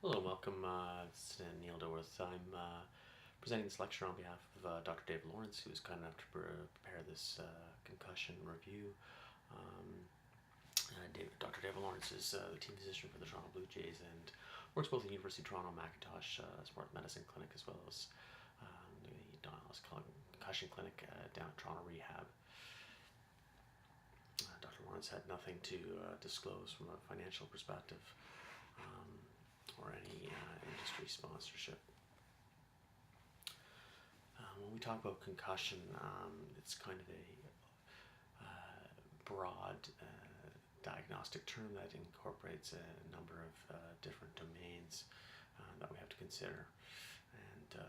Hello, welcome. This is Neil Dilworth. I'm presenting this lecture on behalf of Dr. David Lawrence, who was kind enough to prepare this concussion review. Dr. David Lawrence is the team physician for the Toronto Blue Jays and works both at the University of Toronto Mackintosh Sports Medicine Clinic as well as the Don Ellis Concussion Clinic down at Toronto Rehab. Dr. Lawrence had nothing to disclose from a financial perspective or any industry sponsorship. When we talk about concussion, it's kind of a broad diagnostic term that incorporates a number of different domains that we have to consider, and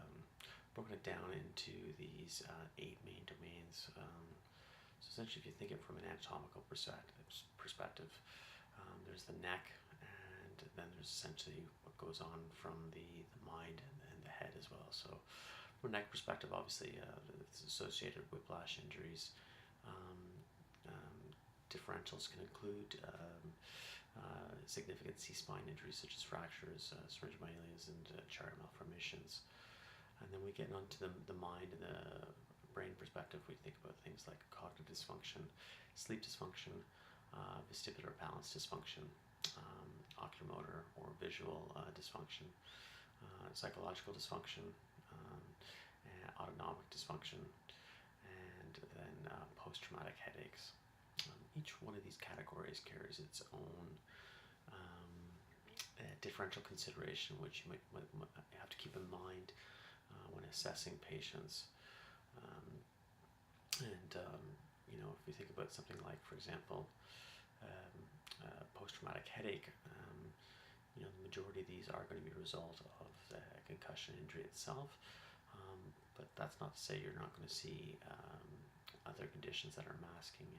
broken it down into these 8 main domains. So essentially, if you think it from an anatomical perspective, there's the neck, and then there's essentially what goes on from the mind and the head as well. So from a neck perspective, obviously it's associated with whiplash injuries. Differentials can include significant C-spine injuries such as fractures, syringomyelias, and charter malformations. And then we get onto the mind and the brain perspective. We think about things like cognitive dysfunction, sleep dysfunction, vestibular balance dysfunction, oculomotor or visual dysfunction, psychological dysfunction, autonomic dysfunction, and then post-traumatic headaches. Each one of these categories carries its own differential consideration, which you might have to keep in mind when assessing patients. If we think about something like, for example, post-traumatic headache, the majority of these are going to be a result of the concussion injury itself, but that's not to say you're not going to see other conditions that are masking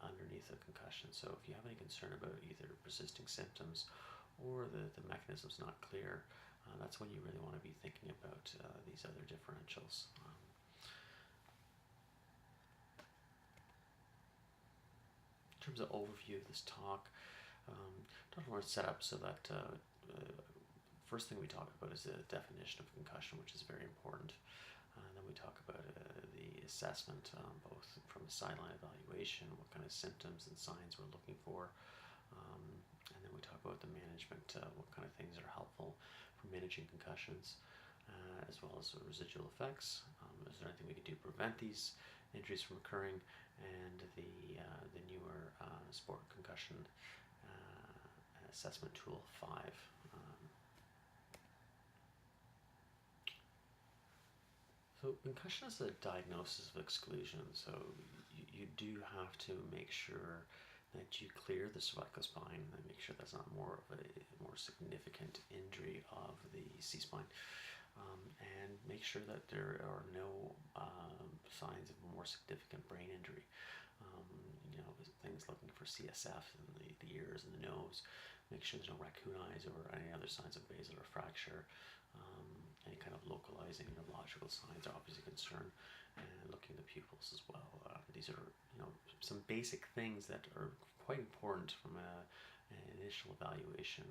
underneath the concussion. So if you have any concern about either persisting symptoms or the mechanism's not clear, that's when you really want to be thinking about these other differentials. In terms of overview of this talk, Dr. Lawrence set up so that first thing we talk about is the definition of concussion, which is very important. Then we talk about the assessment, both from a sideline evaluation, what kind of symptoms and signs we're looking for, and then we talk about the management, what kind of things are helpful for managing concussions, as well as the residual effects. Is there anything we can do to prevent these injuries from occurring, and the newer sport concussion assessment tool 5. So concussion is a diagnosis of exclusion, so you do have to make sure that you clear the cervical spine and make sure that's not more of a more significant injury of the C-spine, and make sure that there are no signs of a more significant brain injury. Things looking for CSF in the ears and the nose. Make sure there's no raccoon eyes or any other signs of basilar fracture. Any kind of localizing neurological signs are obviously a concern, and looking at the pupils as well. These are some basic things that are quite important from an initial evaluation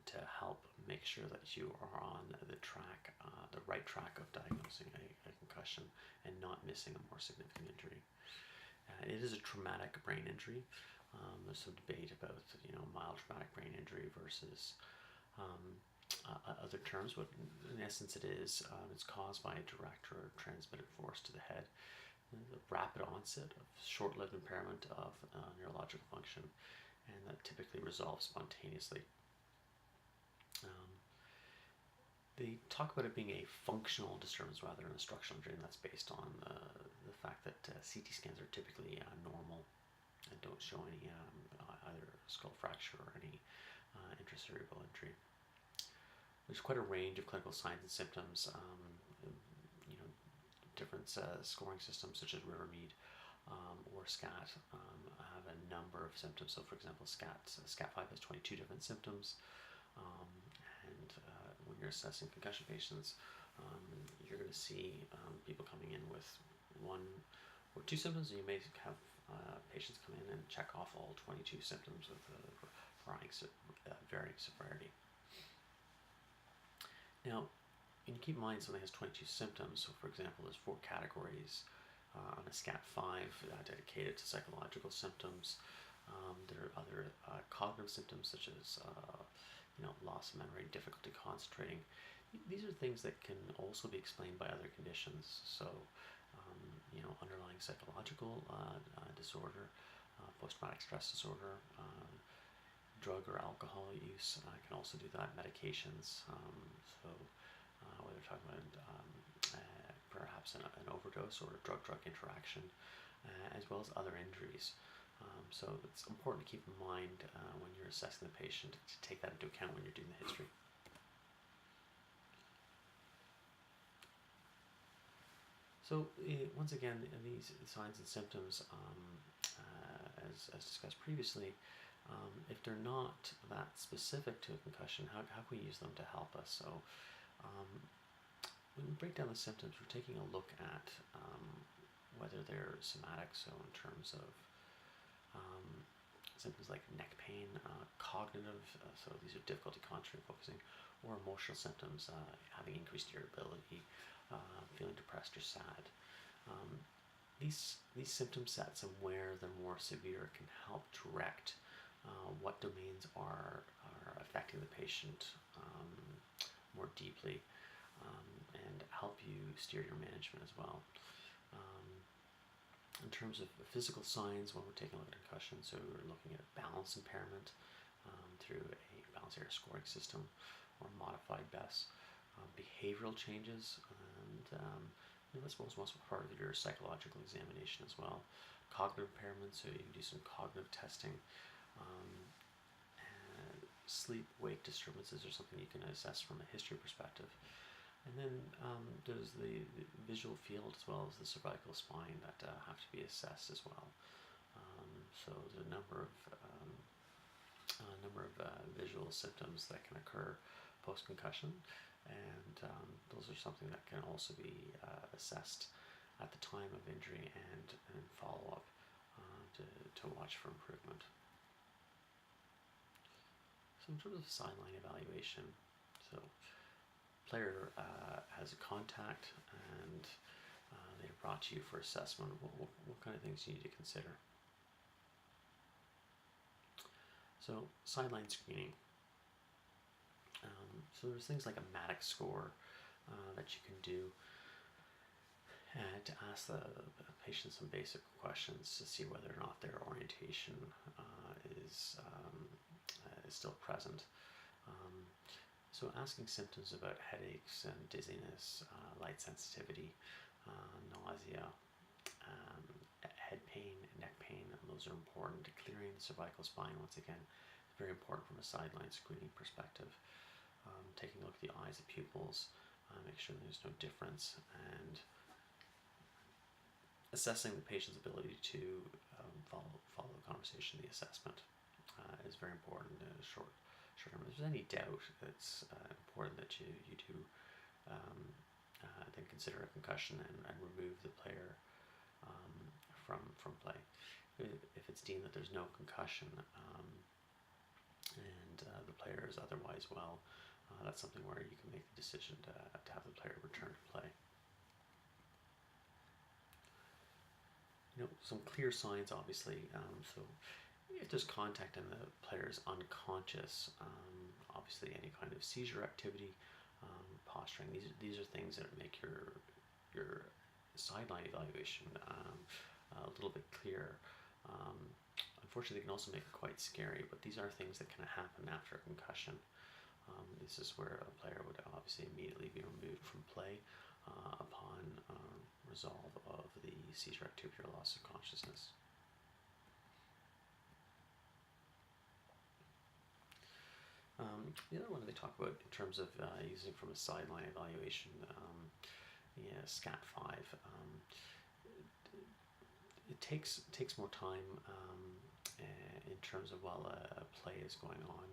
to help make sure that you are on the right track of diagnosing a concussion and not missing a more significant injury. It is a traumatic brain injury. There's some debate about mild traumatic brain injury versus other terms, but in essence it is. It's caused by a direct or transmitted force to the head. The rapid onset of short-lived impairment of neurological function, and that typically resolves spontaneously. They talk about it being a functional disturbance rather than a structural injury, and that's based on the fact that CT scans are typically normal and don't show any either skull fracture or any intracerebral injury. There's quite a range of clinical signs and symptoms. Different scoring systems such as Rivermead or SCAT have a number of symptoms. So for example, SCAT 5 has 22 different symptoms, and when you're assessing concussion patients, you're going to see people coming in with 1 or 2 symptoms, and you may have patients come in and check off all 22 symptoms with a varying severity. Now, and keep in mind something has 22 symptoms. So, for example, there's 4 categories on a SCAT 5 dedicated to psychological symptoms. There are other cognitive symptoms such as loss of memory, difficulty concentrating. These are things that can also be explained by other conditions. So, underlying psychological disorder, post-traumatic stress disorder, drug or alcohol use can also do that. Medications, whether we're talking about perhaps an overdose or a drug-drug interaction, as well as other injuries. So it's important to keep in mind when you're assessing the patient to take that into account when you're doing the history. So once again, these signs and symptoms, as discussed previously, if they're not that specific to a concussion, how can we use them to help us? So when we break down the symptoms, we're taking a look at whether they're somatic, so in terms of symptoms like neck pain, cognitive, so these are difficulty concentrating, focusing, or emotional symptoms, having increased irritability, feeling depressed or sad. These symptom sets and where they're more severe can help direct what domains are affecting the patient more deeply, and help you steer your management as well. In terms of physical signs, when we're taking a look at concussion, so we're looking at balance impairment through a balance area scoring system or modified BESS, behavioral changes, and that's most part of your psychological examination as well. Cognitive impairment, so you can do some cognitive testing. Sleep-wake disturbances are something you can assess from a history perspective. And then there's the visual field as well as the cervical spine that have to be assessed as well. So there's a number of visual symptoms that can occur post-concussion, and those are something that can also be assessed at the time of injury and follow-up to watch for improvement. So in terms of sideline evaluation, so player has a contact and they're brought to you for assessment. What kind of things do you need to consider? So sideline screening. So there's things like a Maddox score that you can do to ask the patient some basic questions to see whether or not their orientation is still present. So asking symptoms about headaches and dizziness, light sensitivity, nausea, head pain, neck pain, and those are important. Clearing the cervical spine, once again, very important from a sideline screening perspective. Taking a look at the eyes, the pupils, make sure there's no difference, and assessing the patient's ability to follow the conversation, the assessment is very important in a short term. If there's any doubt, it's important that you do then consider a concussion and remove the player from play. If it's deemed that there's no concussion and the player is otherwise well, that's something where you can make the decision to have the player return to play. Some clear signs, obviously. So if there's contact and the player is unconscious, obviously any kind of seizure activity, posturing, these are things that make your sideline evaluation a little bit clearer. Unfortunately, they can also make it quite scary, but these are things that can happen after a concussion. This is where a player would obviously immediately be removed from play upon resolve of the seizure activity or loss of consciousness. The other one they talk about in terms of using from a sideline evaluation, SCAT 5. It takes more time in terms of while a play is going on.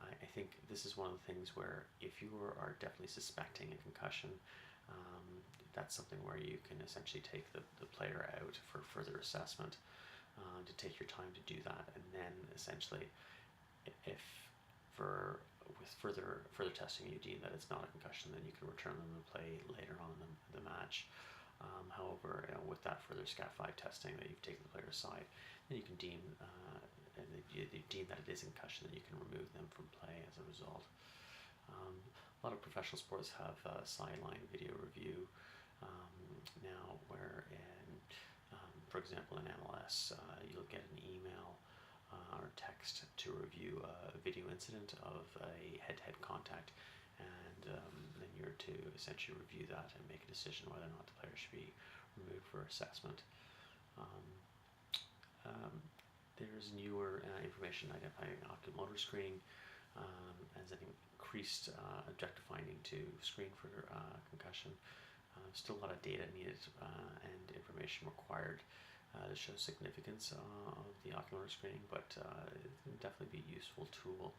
I think this is one of the things where if you are definitely suspecting a concussion, that's something where you can essentially take the player out for further assessment, to take your time to do that, and then essentially if for with further testing you deem that it's not a concussion, then you can return them and play later on in the match. However, with that further SCAT 5 testing that you've taken the player aside, then you can deem and you deem that it is a concussion, then you can remove them from play as a result. A lot of professional sports have sideline video review now, where for example, in MLS, you'll get an email or text to review a video incident of a head-to-head contact, and then you're to essentially review that and make a decision whether or not the player should be removed for assessment. There's newer information identifying ocular motor screening as an increased objective finding to screen for concussion. Still a lot of data needed and information required to show significance of the ocular screening, but it can definitely be a useful tool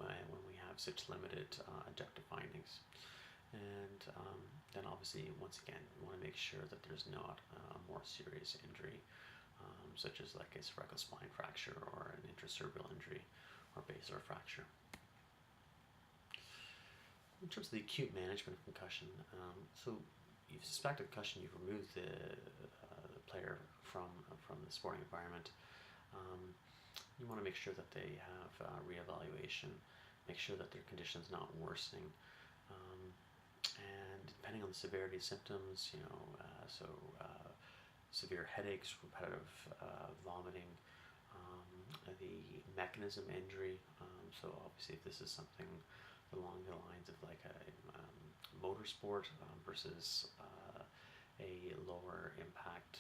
when we have such limited objective findings. And then obviously, once again, we want to make sure that there's not a more serious injury, such as like a cervical spine fracture or an intracerebral injury or basilar fracture. In terms of the acute management of concussion, so you suspect a concussion, you've removed the player from the sporting environment. You want to make sure that they have reevaluation, make sure that their condition's not worsening, and depending on the severity of symptoms, severe headaches, repetitive vomiting, the mechanism injury. So obviously, if this is something along the lines of like a motorsport versus a lower impact,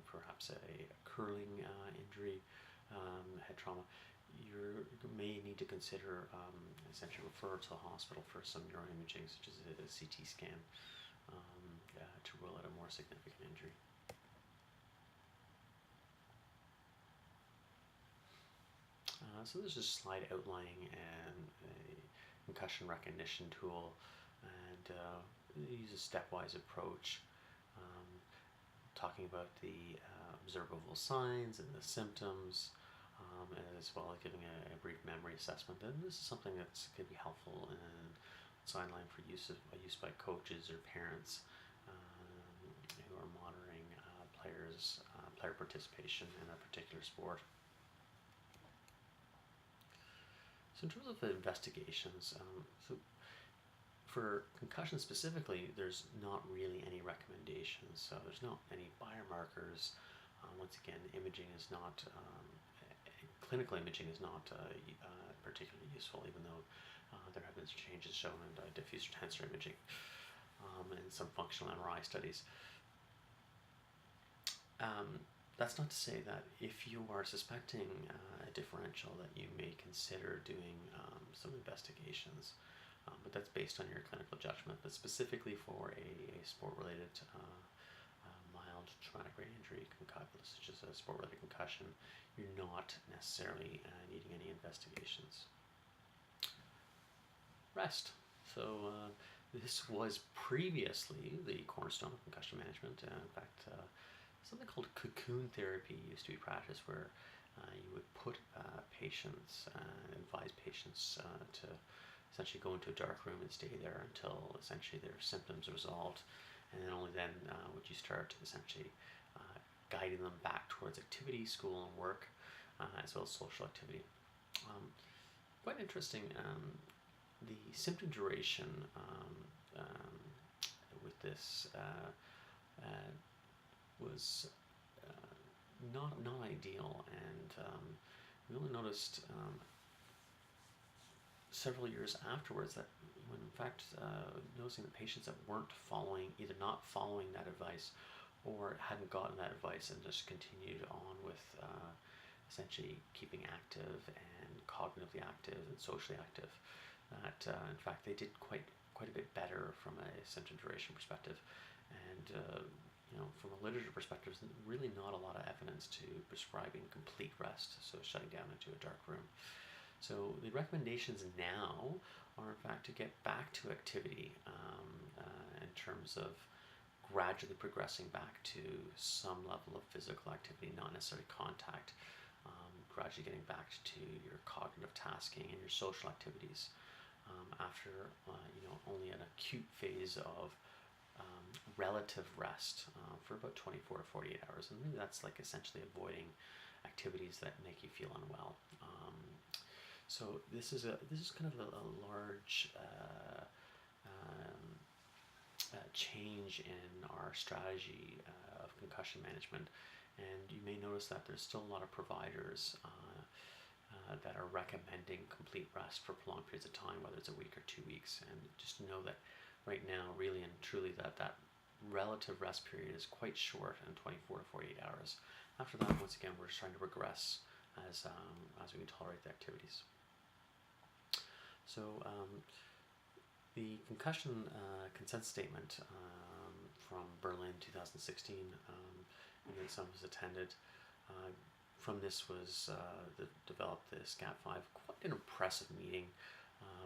perhaps a curling injury, head trauma, you may need to consider essentially refer to the hospital for some neuroimaging, such as a CT scan, to rule out a more significant injury. So this is a slide outlining a concussion recognition tool, and use a stepwise approach, talking about the observable signs and the symptoms, as well as giving a brief memory assessment. And this is something that could be helpful in Sideline for use by coaches or parents who are monitoring player participation in a particular sport. So in terms of the investigations, so for concussion specifically, there's not really any recommendations. So there's not any biomarkers. Once again, imaging is not, clinical imaging is not particularly useful, even though there have been changes shown in diffuse tensor imaging and some functional MRI studies. That's not to say that if you are suspecting a differential that you may consider doing some investigations, but that's based on your clinical judgment. But specifically for a sport-related mild traumatic brain injury, such as a sport-related concussion, you're not necessarily needing any investigations. Rest. So this was previously the cornerstone of concussion management. In fact, something called cocoon therapy used to be practiced, where you would put patients, advise patients to essentially go into a dark room and stay there until essentially their symptoms resolved, and then only then would you start essentially guiding them back towards activity, school and work, as well as social activity. Quite interesting. The symptom duration with this was not ideal, and we only noticed several years afterwards that when in fact noticing the patients that weren't either not following that advice or hadn't gotten that advice and just continued on with essentially keeping active and cognitively active and socially active, that in fact they did quite a bit better from a symptom duration perspective. And from a literature perspective, there's really not a lot of evidence to prescribing complete rest, so shutting down into a dark room. So the recommendations now are in fact to get back to activity in terms of gradually progressing back to some level of physical activity, not necessarily contact, gradually getting back to your cognitive tasking and your social activities after only an acute phase of relative rest for about 24 to 48 hours. And really that's like essentially avoiding activities that make you feel unwell. So this is kind of a large change in our strategy of concussion management, and you may notice that there's still a lot of providers that are recommending complete rest for prolonged periods of time, whether it's a week or 2 weeks. And just know that right now, really and truly, that relative rest period is quite short, in 24 to 48 hours. After that, once again, we're just trying to regress as we can tolerate the activities. So the concussion consent statement from Berlin 2016, and then some was attended. From this was developed the SCAT 5, quite an impressive meeting.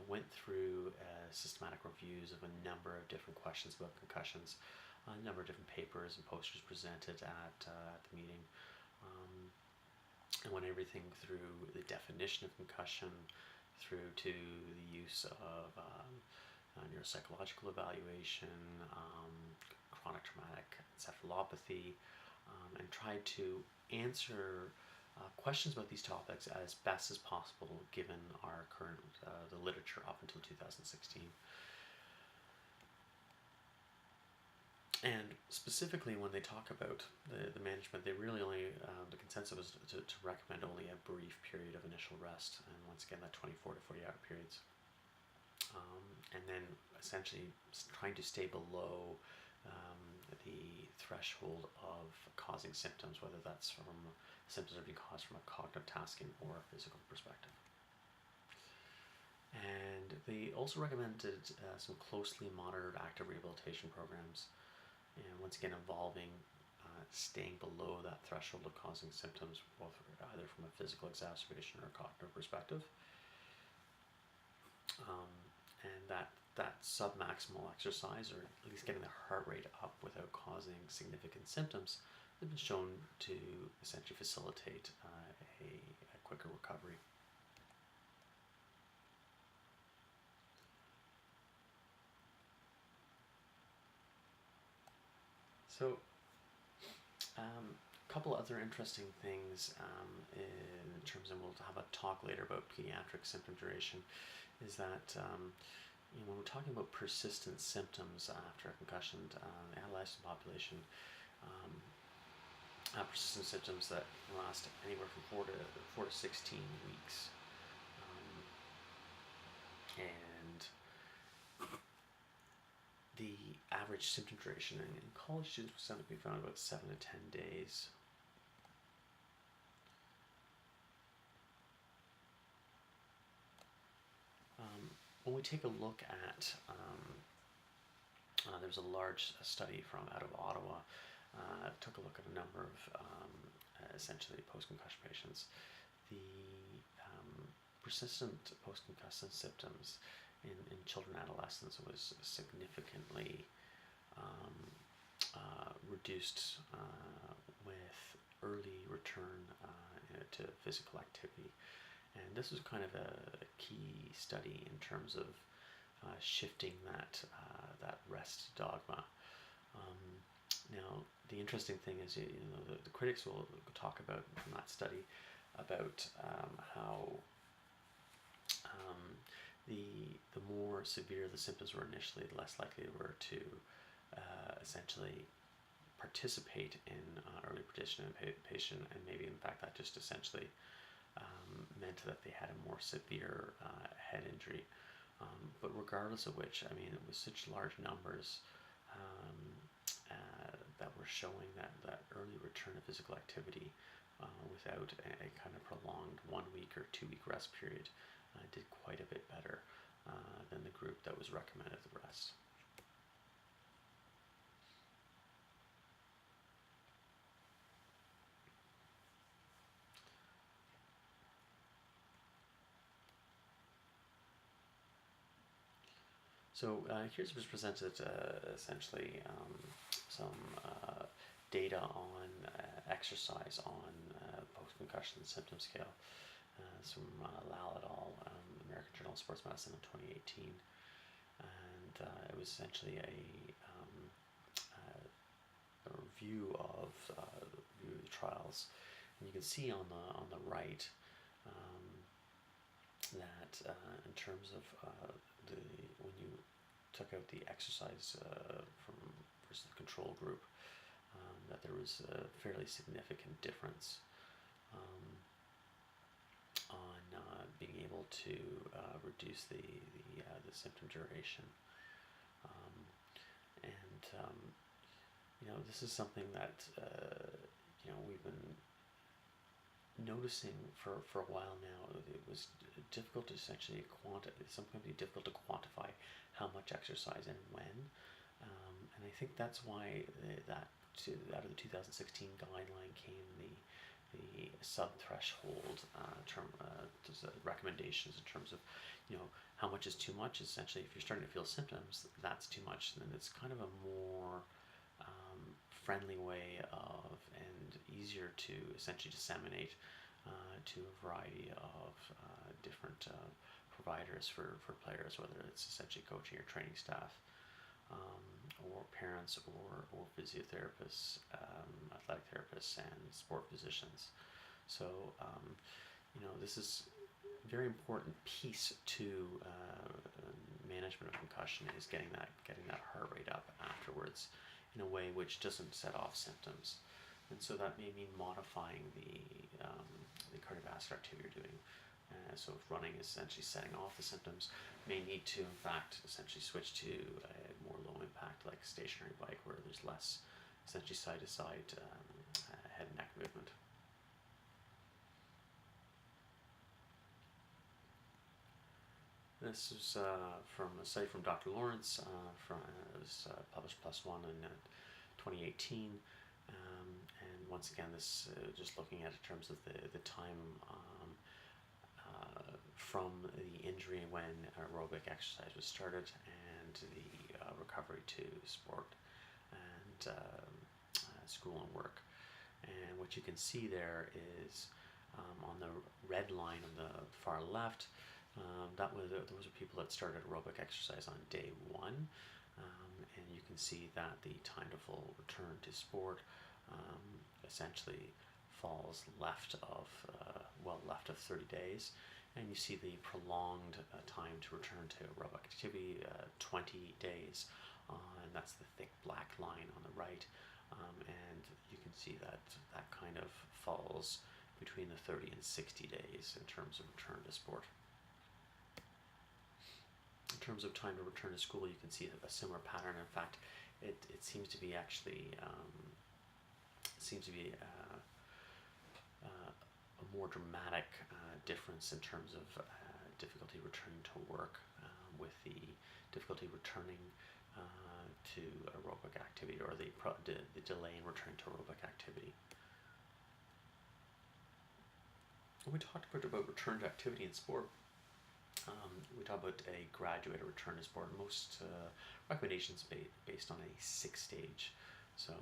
Went through systematic reviews of a number of different questions about concussions, a number of different papers and posters presented at the meeting, and went everything through the definition of concussion, through to the use of neuropsychological evaluation, chronic traumatic encephalopathy, and tried to answer questions about these topics as best as possible given our current the literature up until 2016. And specifically when they talk about the management, they really only, the consensus was to recommend only a brief period of initial rest, and once again that 24 to 40 hour periods. And then essentially trying to stay below the threshold of causing symptoms, whether that's from symptoms are being caused from a cognitive tasking or a physical perspective. And they also recommended some closely monitored active rehabilitation programs, and once again involving staying below that threshold of causing symptoms, both either from a physical exacerbation or a cognitive perspective. And that submaximal exercise, or at least getting the heart rate up without causing significant symptoms, has been shown to essentially facilitate a quicker recovery. So, a couple other interesting things in terms, and we'll have a talk later about pediatric symptom duration, is that when we're talking about persistent symptoms after a concussion, the adolescent population, persistent symptoms that last anywhere from 4 to 16 weeks, and the average symptom duration in college students was found to be found about 7 to 10 days. When we take a look at, there was a large study from out of Ottawa, took a look at a number of essentially post-concussion patients. The persistent post-concussion symptoms in children and adolescents was significantly reduced with early return to physical activity. And this was kind of a key study in terms of shifting that rest dogma. Now, the interesting thing is, the critics will talk about from that study about how the more severe the symptoms were initially, the less likely they were to essentially participate in early participation, and maybe in fact that just essentially meant that they had a more severe head injury. But regardless of which, I mean, it was such large numbers that were showing that early return to physical activity without a kind of prolonged 1 week or 2 week rest period did quite a bit better than the group that was recommended the rest. So here's what's presented essentially some data on exercise on post-concussion symptom scale. It's from Lau et al., American Journal of Sports Medicine in 2018, and it was essentially a review of the trials. And you can see on the right that in terms of when you took out the exercise from versus the control group, that there was a fairly significant difference on being able to reduce the symptom duration. This is something that we've been noticing for a while now. It was difficult to essentially difficult to quantify how much exercise and when, and I think that's why out of the 2016 guideline came the sub-threshold recommendations in terms of how much is too much. Essentially, if you're starting to feel symptoms, that's too much. And then it's kind of a more friendly way of and easier to essentially disseminate to a variety of different providers for players, whether it's essentially coaching or training staff, or parents, or physiotherapists, athletic therapists, and sport physicians. So this is a very important piece to management of concussion, is getting that heart rate up afterwards in a way which doesn't set off symptoms. And so that may mean modifying the cardiovascular activity you're doing. So if running is essentially setting off the symptoms, may need to in fact essentially switch to a more low impact, like stationary bike, where there's less essentially side to side head and neck movement. This is from a study from Dr. Lawrence, it was published PLOS ONE in 2018, and once again this just looking at it in terms of the time from the injury when aerobic exercise was started and the recovery to sport and school and work. And what you can see there is on the red line on the far left, those are people that started aerobic exercise on day one, and you can see that the time to full return to sport essentially falls left of 30 days, and you see the prolonged time to return to aerobic activity, 20 days, and that's the thick black line on the right, and you can see that kind of falls between the 30 and 60 days in terms of return to sport. In terms of time to return to school, you can see a similar pattern. In fact, it seems to be actually a more dramatic difference in terms of difficulty returning to work, with the difficulty returning to aerobic activity, or the delay in returning to aerobic activity. When we talked about return to activity in sport, we talk about a graduated return to sport. Most recommendations based on a 6-stage. So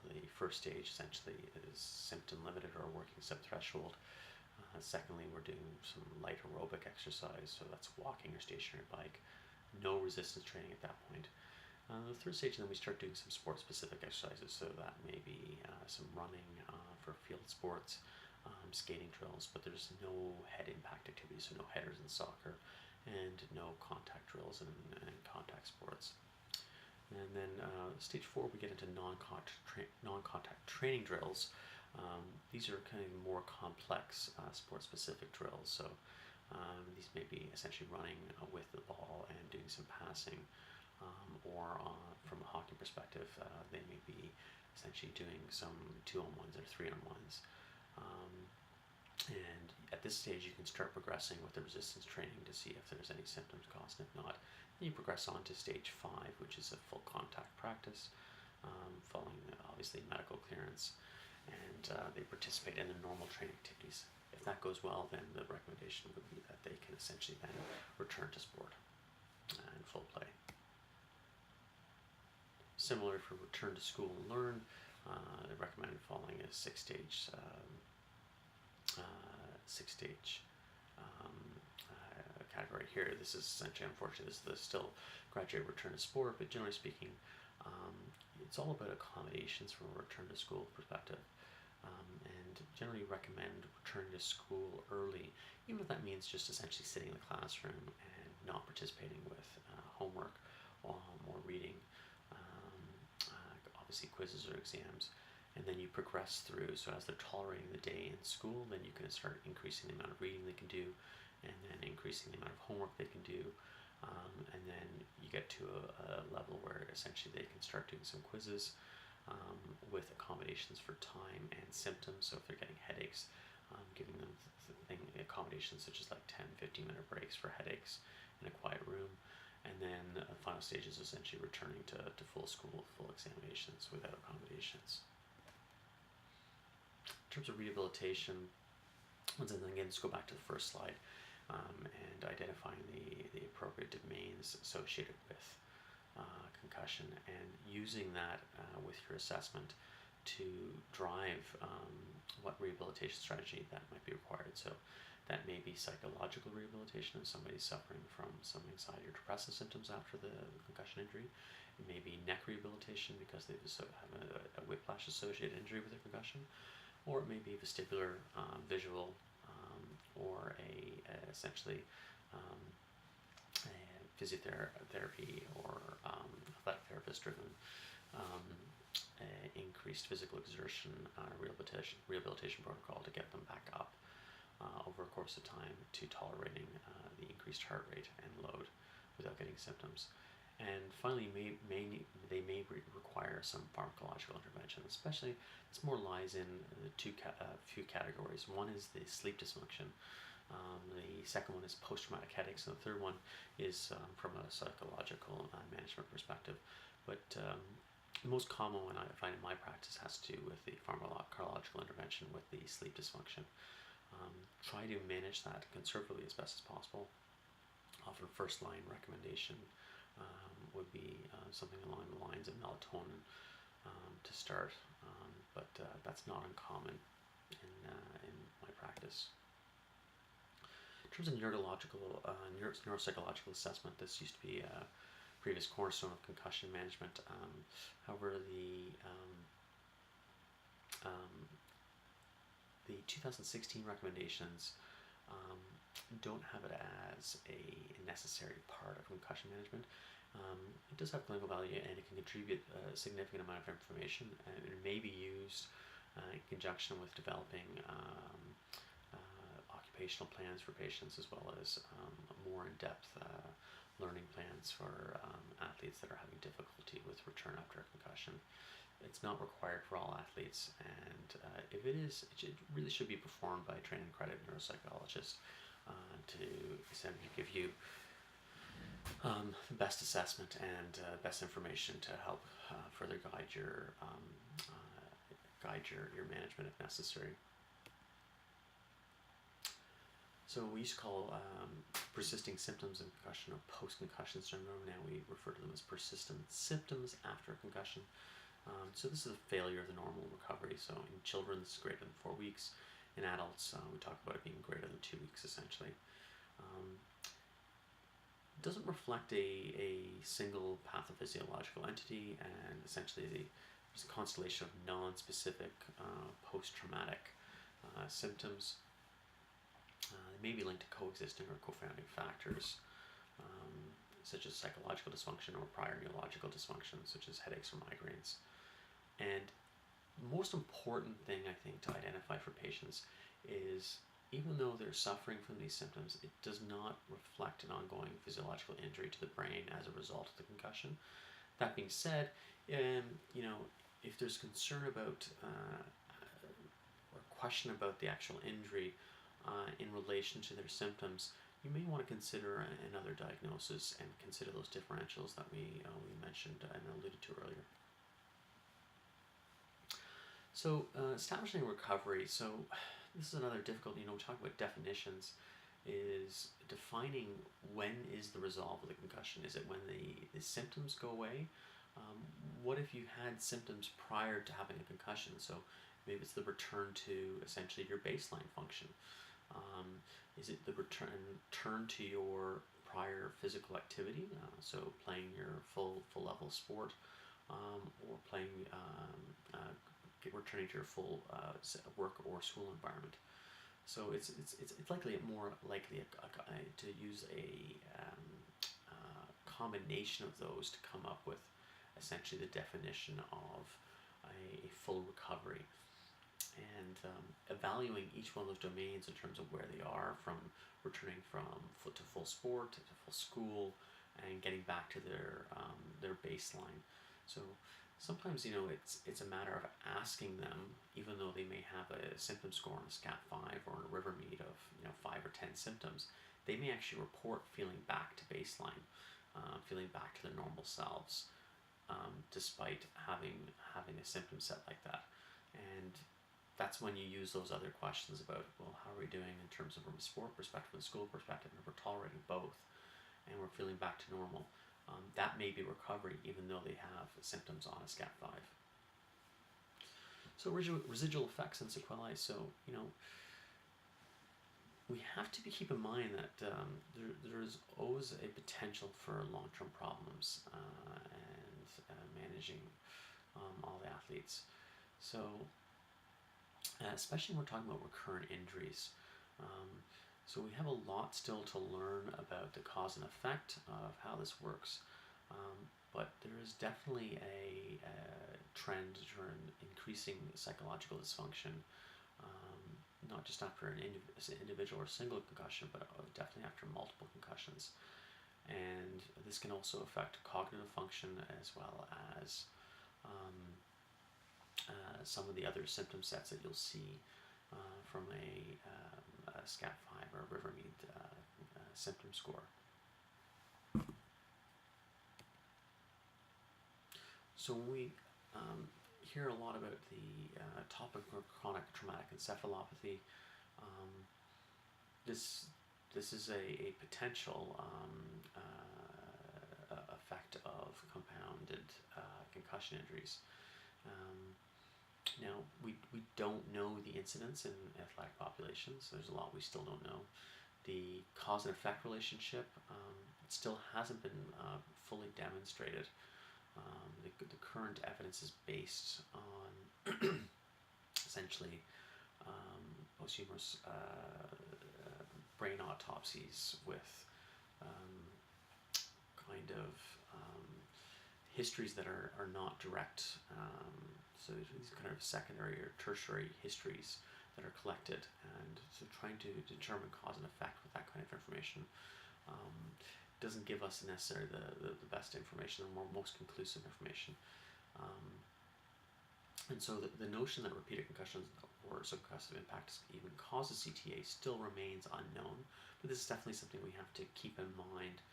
the first stage essentially is symptom limited or working sub-threshold. Secondly, we're doing some light aerobic exercise, so that's walking or stationary bike. No resistance training at that point. The third stage, then we start doing some sport-specific exercises, so that may be some running for field sports, skating drills, but there's no head impact activities, so no headers in soccer, and no contact drills and contact sports. And then stage 4, we get into non-contact training drills. These are kind of more complex sport-specific drills, so these may be essentially running with the ball and doing some passing, or from a hockey perspective, they may be essentially doing some 2-on-1s or 3-on-1s. And at this stage, you can start progressing with the resistance training to see if there's any symptoms caused. If not, then you progress on to stage 5, which is a full contact practice, following obviously medical clearance, and they participate in the normal training activities. If that goes well, then the recommendation would be that they can essentially then return to sport in full play. Similar for return to school and learn, they recommend following a six-stage category here. This is essentially, unfortunately, this is the still graduate return to sport, but generally speaking, it's all about accommodations from a return to school perspective. And generally recommend returning to school early, even if that means just essentially sitting in the classroom and not participating with homework or reading, obviously quizzes or exams. And then you progress through, so as they're tolerating the day in school, then you can start increasing the amount of reading they can do, and then increasing the amount of homework they can do, and then you get to a level where essentially they can start doing some quizzes with accommodations for time and symptoms. So if they're getting headaches, giving them accommodations such as like 10-15 minute breaks for headaches in a quiet room. And then the final stage is essentially returning to full school, full examinations without accommodations. In terms of rehabilitation, once again, let's go back to the first slide, and identifying the appropriate domains associated with concussion, and using that with your assessment to drive what rehabilitation strategy that might be required. So that may be psychological rehabilitation if somebody's suffering from some anxiety or depressive symptoms after the concussion injury. It may be neck rehabilitation because they have a whiplash associated injury with a concussion, or it may be vestibular, visual, or essentially physiotherapy or athletic therapist driven increased physical exertion rehabilitation protocol to get them back up over a course of time to tolerating the increased heart rate and load without getting symptoms. And finally, they may require some pharmacological intervention, especially this more lies in the few categories. One is the sleep dysfunction. The second one is post-traumatic headaches, and the third one is from a psychological management perspective. But the most common one I find in my practice has to do with the pharmacological intervention with the sleep dysfunction. Try to manage that conservatively as best as possible. Often first line recommendation would be something along the lines of melatonin to start, but that's not uncommon in my practice. In terms of neuropsychological assessment, this used to be a previous cornerstone of concussion management. However, the 2016 recommendations don't have it as a necessary part of concussion management. It does have clinical value, and it can contribute a significant amount of information, and it may be used in conjunction with developing occupational plans for patients, as well as more in-depth learning plans for athletes that are having difficulty with return after a concussion. It's not required for all athletes, and if it is, it really should be performed by a trained and accredited neuropsychologist to essentially give you the best assessment and best information to help further guide your management if necessary. So we used to call persisting symptoms of concussion or post-concussion syndrome. Now we refer to them as persistent symptoms after concussion. So this is a failure of the normal recovery. So in children, it's greater than 4 weeks. In adults, we talk about it being greater than 2 weeks, essentially. It doesn't reflect a single pathophysiological entity, and essentially there's a constellation of non-specific post-traumatic symptoms. They may be linked to coexisting or co-founding factors, such as psychological dysfunction or prior neurological dysfunction, such as headaches or migraines. And the most important thing, I think, to identify for patients is, even though they're suffering from these symptoms, it does not reflect an ongoing physiological injury to the brain as a result of the concussion. That being said, if there's concern about or question about the actual injury in relation to their symptoms, you may want to consider another diagnosis and consider those differentials that we mentioned and alluded to earlier. So establishing recovery. So this is another difficult, we talk about definitions, is defining when is the resolve of the concussion. Is it when the symptoms go away, What if you had symptoms prior to having a concussion? So maybe it's the return to essentially your baseline function. Um, is it the turn to your prior physical activity? So playing your full level sport, or playing returning to your full work or school environment. So it's likely more likely to use a combination of those to come up with essentially the definition of a full recovery, and evaluating each one of those domains in terms of where they are, from returning from to full sport to full school, and getting back to their baseline. So sometimes it's a matter of asking them, even though they may have a symptom score on a SCAT 5 or on a Rivermead of 5 or 10 symptoms, they may actually report feeling back to baseline, feeling back to their normal selves, despite having a symptom set like that. And that's when you use those other questions about, well, how are we doing in terms of from a sport perspective and school perspective, and if we're tolerating both and we're feeling back to normal. That may be recovery even though they have symptoms on a SCAT 5. So residual effects and sequelae. So, we have to keep in mind that there's always a potential for long-term problems, and managing all the athletes. So, especially when we're talking about recurrent injuries. So we have a lot still to learn about the cause and effect of how this works, but there is definitely a trend toward increasing psychological dysfunction, not just after an individual or single concussion, but definitely after multiple concussions. And this can also affect cognitive function, as well as some of the other symptom sets that you'll see from a SCAT 5 or a Rivermead symptom score. So when we hear a lot about the topic of chronic traumatic encephalopathy, this is a potential effect of compounded concussion injuries. Now, we don't know the incidence in athletic populations. There's a lot we still don't know. The cause and effect relationship still hasn't been fully demonstrated. The current evidence is based on essentially posthumous brain autopsies with kind of histories that are not direct. So these kind of secondary or tertiary histories that are collected, and so trying to determine cause and effect with that kind of information doesn't give us necessarily the best information, the most conclusive information. And so the notion that repeated concussions or subconcussive impact even causes CTA still remains unknown, but this is definitely something we have to keep in mind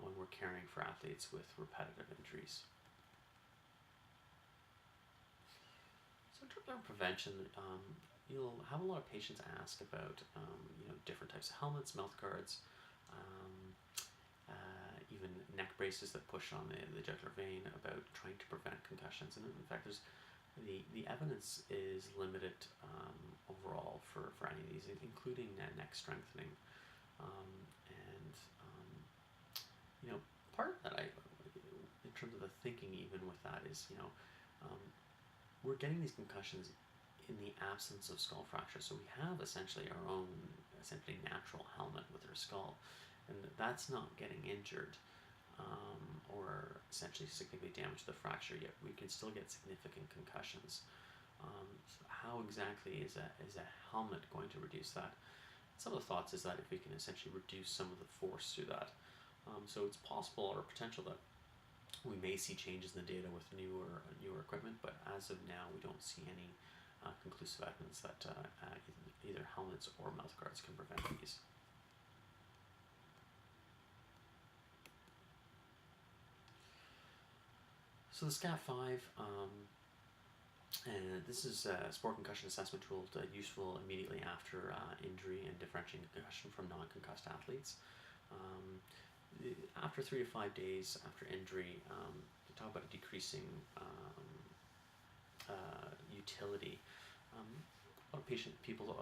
when we're caring for athletes with repetitive injuries. So in terms of prevention, you'll have a lot of patients ask about different types of helmets, mouth guards, even neck braces that push on the jugular vein, about trying to prevent concussions. And in fact, the evidence is limited overall for any of these, including neck strengthening. Part of that, in terms of the thinking even with that, is we're getting these concussions in the absence of skull fracture, so we have essentially our own essentially natural helmet with our skull, and that's not getting injured or essentially significantly damage the fracture, yet we can still get significant concussions. So how exactly is a helmet going to reduce that? Some of the thoughts is that if we can essentially reduce some of the force through that, so it's possible or potential that we may see changes in the data with newer equipment, but as of now we don't see any conclusive evidence that either helmets or mouth guards can prevent these. So the SCAT 5, and this is a sport concussion assessment tool useful immediately after injury and differentiating concussion from non-concussed athletes. After 3 to 5 days after injury, talk about decreasing utility. A lot of people,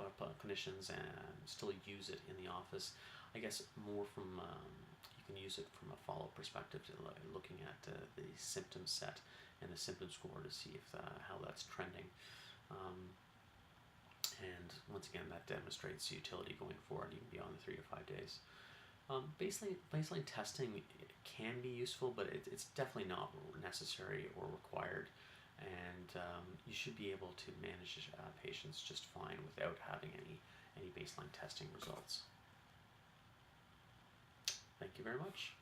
clinicians, still use it in the office. I guess more from you can use it from a follow-up perspective, to looking at the symptom set and the symptom score to see if how that's trending. And once again, that demonstrates utility going forward, even beyond the 3 to 5 days. Baseline testing can be useful, but it's definitely not necessary or required, and you should be able to manage patients just fine without having any baseline testing results. Thank you very much.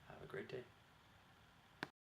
Have a great day.